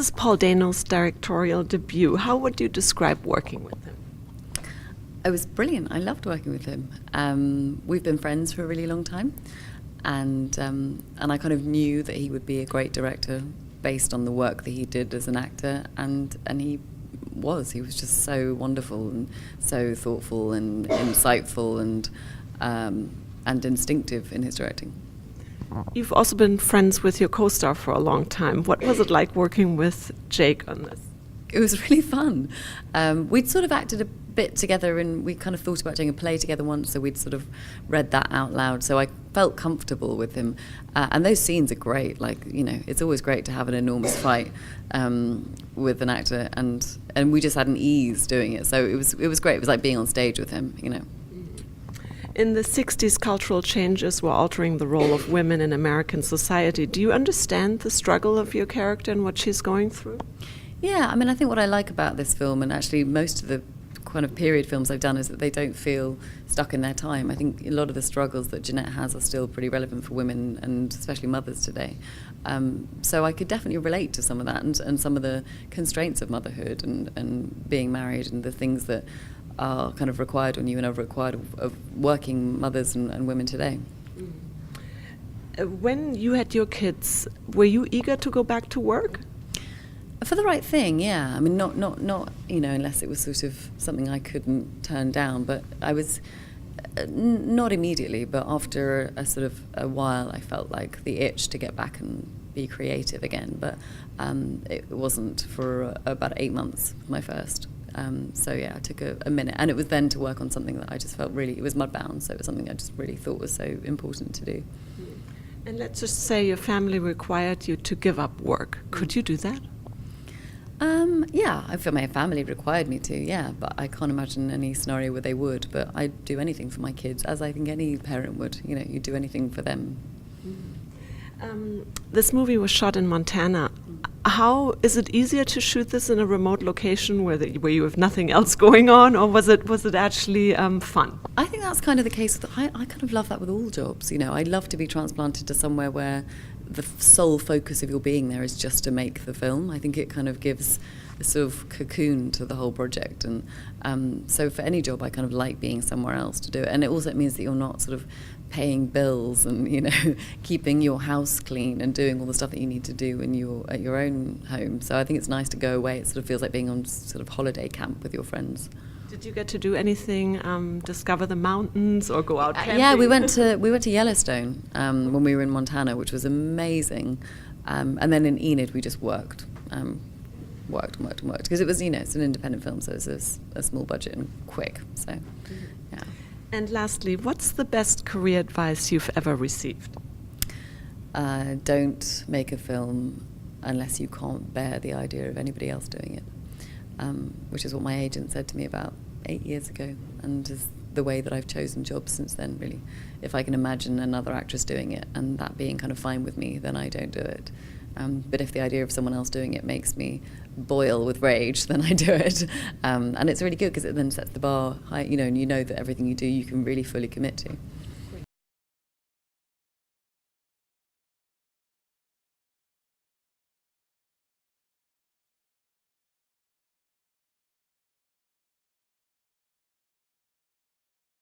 is Paul Dano's directorial debut. How would you describe working with him? It was brilliant. I loved working with him. We've been friends for a really long time, and I kind of knew that he would be a great director based on the work that he did as an actor, and he was just so wonderful and so thoughtful and insightful and instinctive in his directing. You've also been friends with your co-star for a long time. What was it like working with Jake on this? It was really fun. We'd sort of acted a bit together, and we kind of thought about doing a play together once, so we'd sort of read that out loud. So I felt comfortable with him. And those scenes are great. Like, you know, it's always great to have an enormous fight with an actor, and we just had an ease doing it. So it was great. It was like being on stage with him, you know. In the 60s, cultural changes were altering the role of women in American society. Do you understand the struggle of your character and what she's going through? Yeah, I mean, I think what I like about this film, and actually most of the kind of period films I've done, is that they don't feel stuck in their time. I think a lot of the struggles that Jeanette has are still pretty relevant for women, and especially mothers today. So I could definitely relate to some of that, and some of the constraints of motherhood and being married, and the things that are kind of required on you and are required of working mothers and women today. When you had your kids, were you eager to go back to work? For the right thing, yeah. I mean, not you know, unless it was sort of something I couldn't turn down. But I was not immediately, but after a sort of a while, I felt like the itch to get back and be creative again. But it wasn't for about 8 months, my first. So yeah, I took a minute, and it was then to work on something that I just felt really, it was Mudbound, so it was something I just really thought was so important to do. And let's just say your family required you to give up work. Could you do that? Yeah, I feel my family required me to, yeah, but I can't imagine any scenario where they would. But I'd do anything for my kids, as I think any parent would. You know, you do anything for them. This movie was shot in Montana. How is it easier to shoot this in a remote location where you have nothing else going on, or was it actually fun? I think that's kind of the case. I kind of love that with all jobs. You know, I'd love to be transplanted to somewhere where the sole focus of your being there is just to make the film. I think it kind of gives a sort of cocoon to the whole project, and so for any job I kind of like being somewhere else to do it. And it also means that you're not sort of paying bills and, you know, keeping your house clean and doing all the stuff that you need to do when you're at your own home. So I think it's nice to go away. It sort of feels like being on sort of holiday camp with your friends. Did you get to do anything, discover the mountains or go out camping? Yeah, we went to Yellowstone when we were in Montana, which was amazing. And then in Enid we just worked because it was, you know, it's an independent film, so it's a small budget and quick. So, yeah. And lastly, what's the best career advice you've ever received? Don't make a film unless you can't bear the idea of anybody else doing it. Which is what my agent said to me about 8 years ago, and is the way that I've chosen jobs since then, really. If I can imagine another actress doing it and that being kind of fine with me, then I don't do it. But if the idea of someone else doing it makes me boil with rage, then I do it. And it's really good because it then sets the bar high, you know, and you know that everything you do you can really fully commit to.